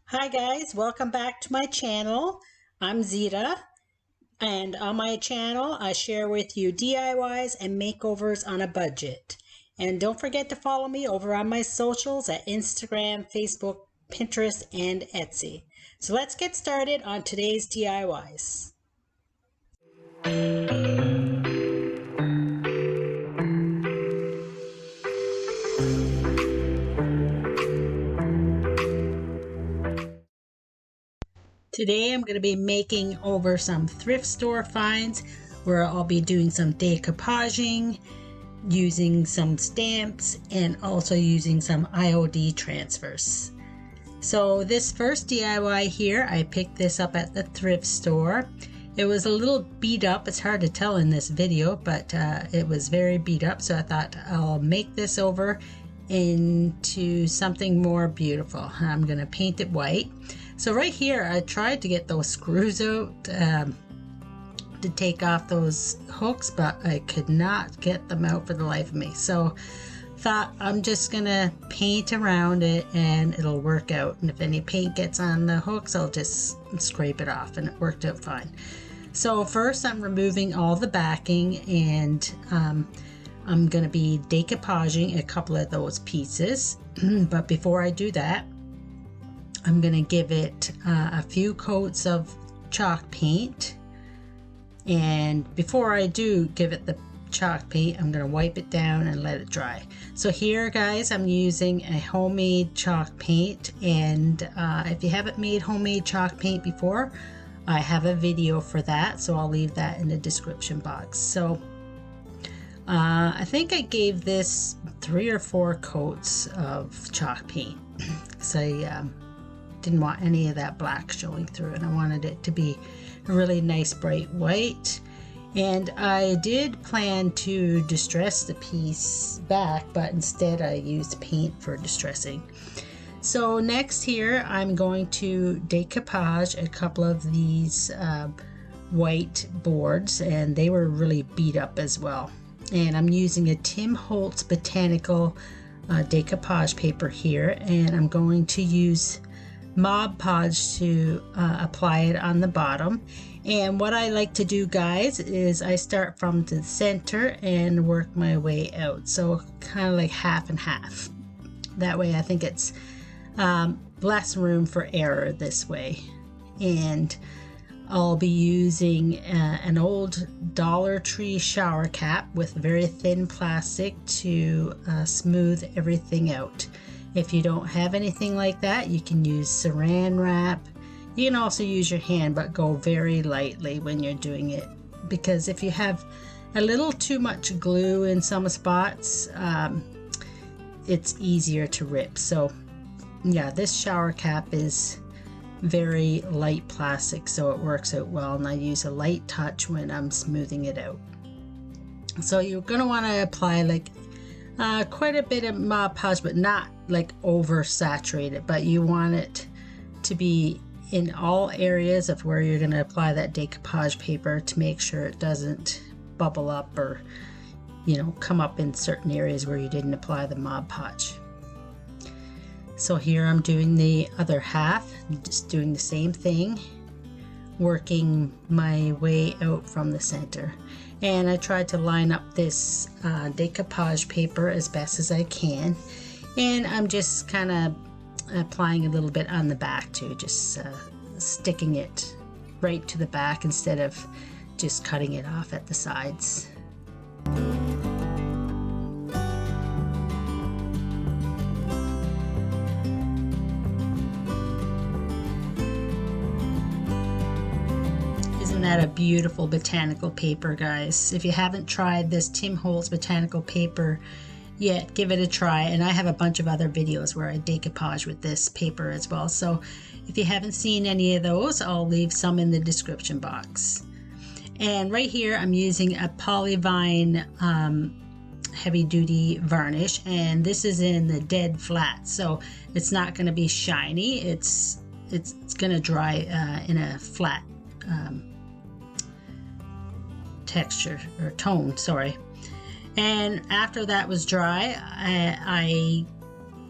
Hi guys, welcome back to my channel. I'm Zita, and on my channel I share with you DIYs and makeovers on a budget. And don't forget to follow me over on my socials at Instagram, Facebook, Pinterest, and Etsy. So let's get started on today's DIYs. Today I'm going to be making over some thrift store finds where I'll be doing some decoupaging, using some stamps, and also using some IOD transfers. So this first DIY here, I picked this up at the thrift store. It was a little beat up. It's hard to tell in this video, but it was very beat up. So I thought I'll make this over into something more beautiful. I'm going to paint it white. So right here, I tried to get those screws out to take off those hooks, but I could not get them out for the life of me. So thought I'm just gonna paint around it and it'll work out. And if any paint gets on the hooks, I'll just scrape it off, and it worked out fine. So first I'm removing all the backing, and I'm gonna be decoupaging a couple of those pieces. But before I do that, I'm going to give it a few coats of chalk paint. And before I do give it the chalk paint, I'm going to wipe it down and let it dry. So here, guys, I'm using a homemade chalk paint. And if you haven't made homemade chalk paint before, I have a video for that. So I'll leave that in the description box. So I think I gave this 3 or 4 coats of chalk paint. So I didn't want any of that black showing through, and I wanted it to be a really nice bright white. And I did plan to distress the piece back, but instead I used paint for distressing. So next here I'm going to decoupage a couple of these white boards, and they were really beat up as well. And I'm using a Tim Holtz Botanical decoupage paper here, and I'm going to use Mod Podge to apply it on the bottom. And what I like to do, guys, is I start from the center and work my way out, so kind of like half and half. That way I think it's less room for error this way. And I'll be using an old Dollar Tree shower cap with very thin plastic to smooth everything out. If you don't have anything like that, you can use saran wrap. You can also use your hand, but go very lightly when you're doing it, because if you have a little too much glue in some spots, it's easier to rip. So yeah, this shower cap is very light plastic, so it works out well, and I use a light touch when I'm smoothing it out. So you're going to want to apply like quite a bit of Mod Podge, but not like oversaturated, but you want it to be in all areas of where you're going to apply that decoupage paper to make sure it doesn't bubble up or, you know, come up in certain areas where you didn't apply the Mod Podge. So here I'm doing the other half, just doing the same thing, working my way out from the center. And I tried to line up this decoupage paper as best as I can. And I'm just kind of applying a little bit on the back too, just sticking it right to the back instead of just cutting it off at the sides. Isn't that a beautiful botanical paper, guys? If you haven't tried this Tim Holtz Botanical paper yet, give it a try. And I have a bunch of other videos where I decoupage with this paper as well. So if you haven't seen any of those, I'll leave some in the description box. And right here I'm using a Polyvine heavy duty varnish, and this is in the dead flat, so it's not going to be shiny. It's going to dry in a flat texture or tone, sorry. And after that was dry, I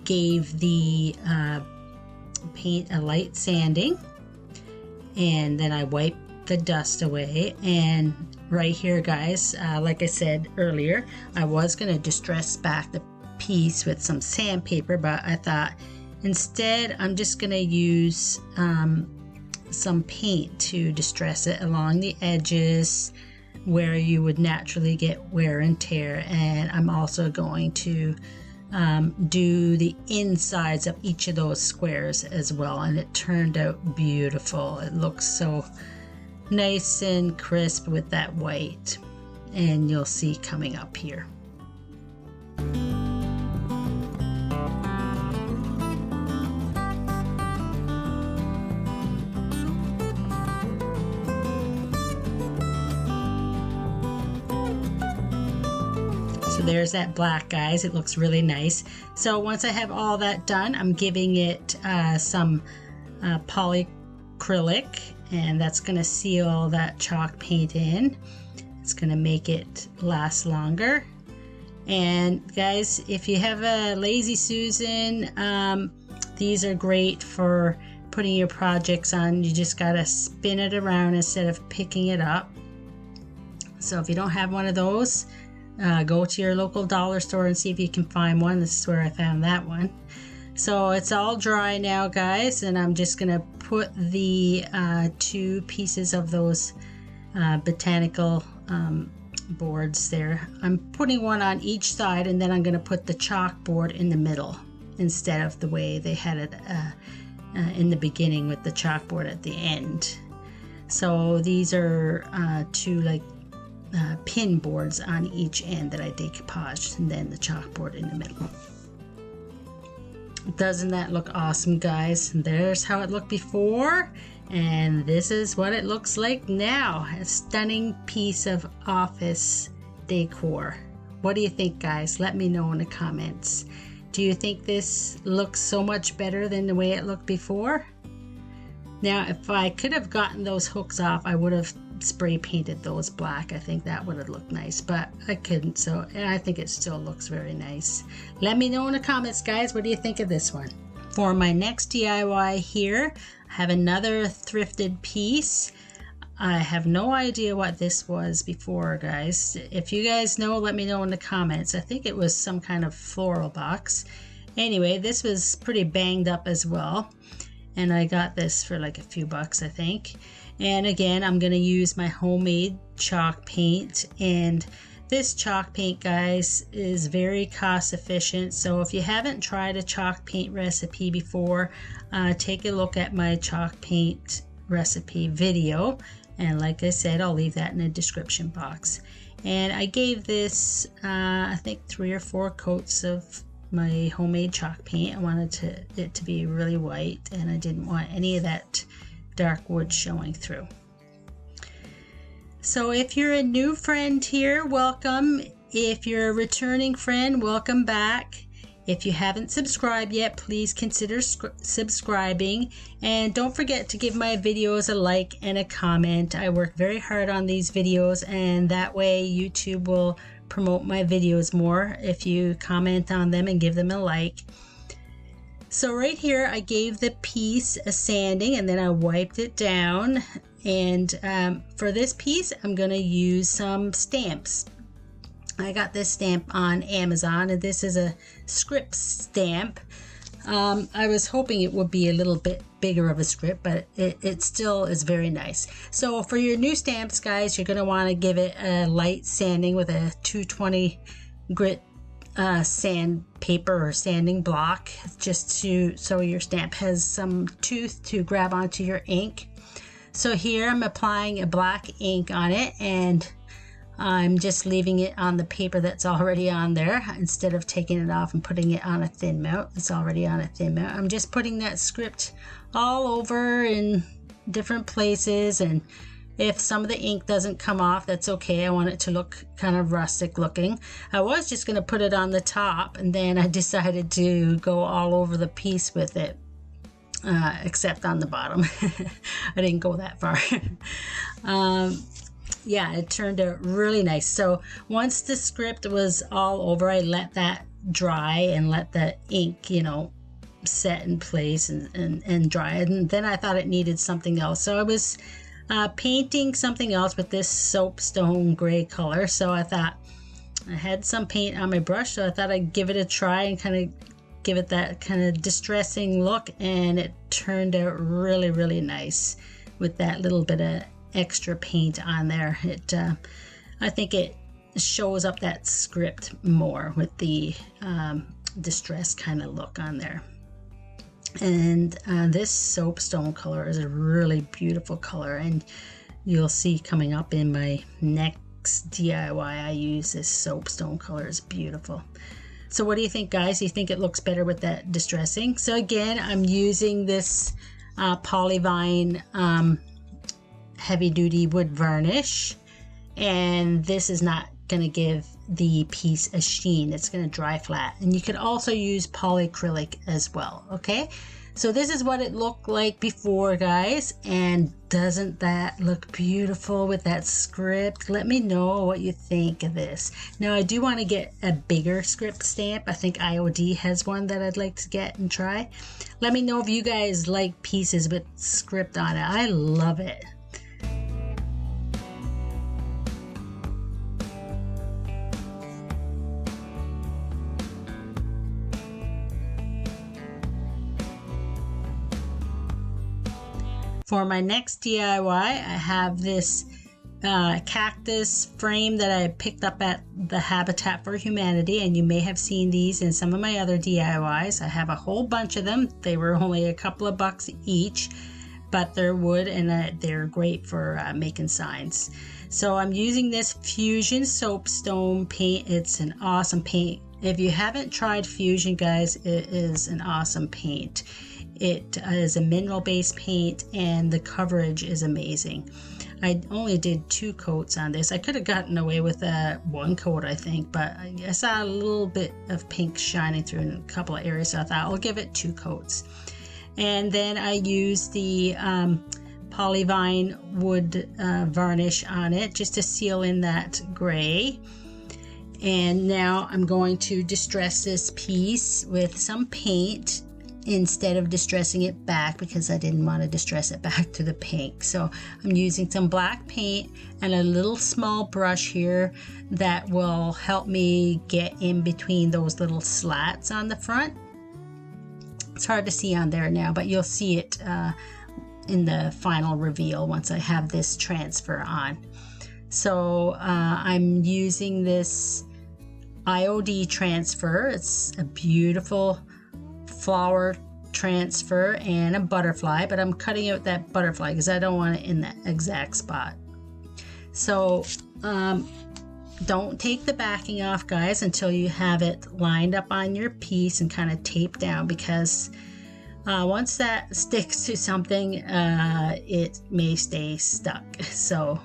gave the paint a light sanding, and then I wipe the dust away. And right here, guys, like I said earlier, I was going to distress back the piece with some sandpaper, but I thought instead I'm just going to use some paint to distress it along the edges where you would naturally get wear and tear. And I'm also going to do the insides of each of those squares as well, and it turned out beautiful. It looks so nice and crisp with that white, and you'll see coming up here. So there's that black, guys. It looks really nice. So once I have all that done, I'm giving it some polyacrylic, and that's going to seal that chalk paint in. It's going to make it last longer. And guys, if you have a Lazy Susan, these are great for putting your projects on. You just got to spin it around instead of picking it up. So if you don't have one of those, go to your local dollar store and see if you can find one. This is where I found that one. So it's all dry now, guys, and I'm just gonna put the 2 pieces of those botanical boards there. I'm putting one on each side, and then I'm gonna put the chalkboard in the middle instead of the way they had it in the beginning with the chalkboard at the end. So these are 2 like pin boards on each end that I decoupaged, and then the chalkboard in the middle. Doesn't that look awesome, guys? There's how it looked before, and this is what it looks like now. A stunning piece of office decor. What do you think, guys? Let me know in the comments. Do you think this looks so much better than the way it looked before? Now, if I could have gotten those hooks off, I would have spray painted those black. I think that would have looked nice, but I couldn't, so I think it still looks very nice. Let me know in the comments, guys, what do you think of this one? For my next DIY here, I have another thrifted piece. I have no idea what this was before, guys. If you guys know, let me know in the comments. I think it was some kind of floral box. Anyway, this was pretty banged up as well, and I got this for like a few bucks, I think. And again, I'm going to use my homemade chalk paint, and this chalk paint, guys, is very cost efficient. So if you haven't tried a chalk paint recipe before, take a look at my chalk paint recipe video, and like I said, I'll leave that in the description box. And I gave this I think 3 or 4 coats of my homemade chalk paint. I wanted it to be really white, and I didn't want any of that dark wood showing through. So if you're a new friend here, welcome. If you're a returning friend, welcome back. If you haven't subscribed yet, please consider subscribing, and don't forget to give my videos a like and a comment. I work very hard on these videos, and that way YouTube will promote my videos more if you comment on them and give them a like. So right here, I gave the piece a sanding, and then I wiped it down. And for this piece, I'm going to use some stamps. I got this stamp on Amazon, and this is a script stamp. I was hoping it would be a little bit bigger of a script, but it still is very nice. So for your new stamps, guys, you're going to want to give it a light sanding with a 220 grit sandpaper or sanding block, just so your stamp has some tooth to grab onto your ink. So here I'm applying a black ink on it, and I'm just leaving it on the paper that's already on there instead of taking it off and putting it on a thin mount. It's already on a thin mount. I'm just putting that script all over in different places, and if some of the ink doesn't come off, that's okay. I want it to look kind of rustic looking. I was just going to put it on the top, and then I decided to go all over the piece with it, except on the bottom. I didn't go that far. Yeah, it turned out really nice. So once the script was all over, I let that dry and let the ink, set in place and dry. And then I thought it needed something else. So I was painting something else with this soapstone gray color. So I thought I had some paint on my brush, so I thought I'd give it a try and kind of give it that kind of distressing look, and it turned out really, really nice with that little bit of extra paint on there. It I think it shows up that script more with the distressed kind of look on there. And this soapstone color is a really beautiful color, and you'll see coming up in my next DIY I use this soapstone color. It's beautiful. So what do you think, guys? Do you think it looks better with that distressing? So again, I'm using this Polyvine heavy duty wood varnish, and this is not going to give the piece a sheen. It's going to dry flat. And you could also use polyacrylic as well. Okay, so this is what it looked like before, guys, and doesn't that look beautiful with that script? Let me know what you think of this. Now I do want to get a bigger script stamp. I think IOD has one that I'd like to get and try. Let me know if you guys like pieces with script on it. I love it. For my next DIY, I have this cactus frame that I picked up at the Habitat for Humanity, and you may have seen these in some of my other DIYs. I have a whole bunch of them. They were only a couple of bucks each, but they're wood, and they're great for making signs. So I'm using this Fusion Soapstone paint. It's an awesome paint. If you haven't tried Fusion, guys, it is an awesome paint. It is a mineral-based paint, and the coverage is amazing. I only did 2 coats on this. I could have gotten away with 1 coat, I think, but I saw a little bit of pink shining through in a couple of areas, so I thought I'll give it 2 coats. And then I used the Polyvine wood varnish on it just to seal in that gray. And now I'm going to distress this piece with some paint instead of distressing it back, because I didn't want to distress it back to the pink. So I'm using some black paint and a little small brush here that will help me get in between those little slats on the front. It's hard to see on there now, but you'll see it in the final reveal once I have this transfer on. So I'm using this IOD transfer. It's a beautiful flower transfer and a butterfly, but I'm cutting out that butterfly because I don't want it in that exact spot. So don't take the backing off, guys, until you have it lined up on your piece and kind of taped down, because once that sticks to something, it may stay stuck. So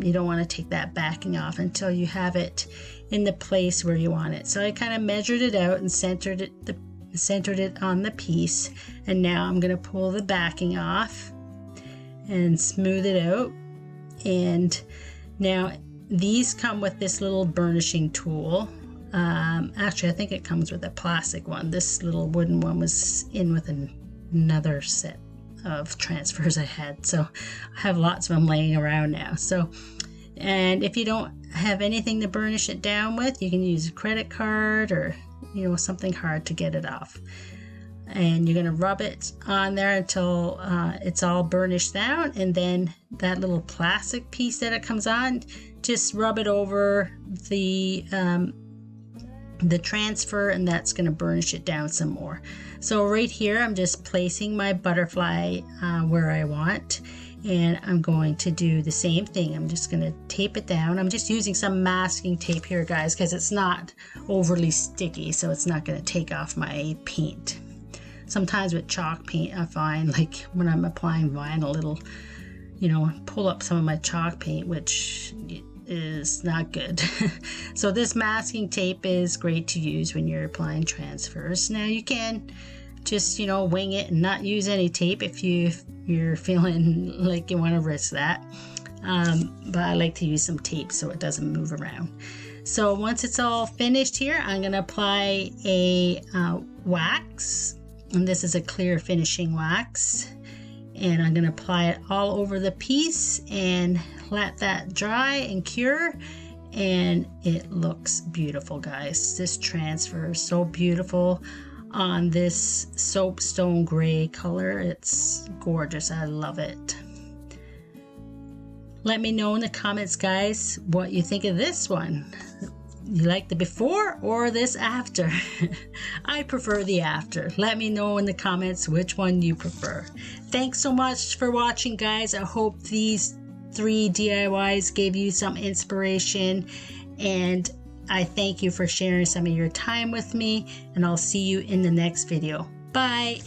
you don't want to take that backing off until you have it in the place where you want it. So I kind of measured it out and centered it on the piece, and now I'm going to pull the backing off and smooth it out. And now these come with this little burnishing tool. Actually, I think it comes with a plastic one. This little wooden one was in with another set of transfers I had, so I have lots of them laying around now. So, and if you don't have anything to burnish it down with, you can use a credit card or something hard to get it off. And you're going to rub it on there until it's all burnished down, and then that little plastic piece that it comes on, just rub it over the transfer, and that's going to burnish it down some more. So right here I'm just placing my butterfly where I want, and I'm going to do the same thing. I'm just going to tape it down. I'm just using some masking tape here, guys, because it's not overly sticky, so it's not going to take off my paint. Sometimes with chalk paint, I find, like when I'm applying vinyl, it'll, pull up some of my chalk paint, which is not good. So this masking tape is great to use when you're applying transfers. Now you can just, wing it and not use any tape if you're feeling like you want to risk that. But I like to use some tape so it doesn't move around. So once it's all finished here, I'm going to apply a wax And this is a clear finishing wax. And I'm going to apply it all over the piece and let that dry and cure. And it looks beautiful, guys. This transfer is so beautiful on this soapstone gray color. It's gorgeous. I love it. Let me know in the comments, guys, what you think of this one. You like the before or this after? I prefer the after. Let me know in the comments which one you prefer. Thanks so much for watching, guys. I hope these 3 DIYs gave you some inspiration, and I thank you for sharing some of your time with me, and I'll see you in the next video. Bye.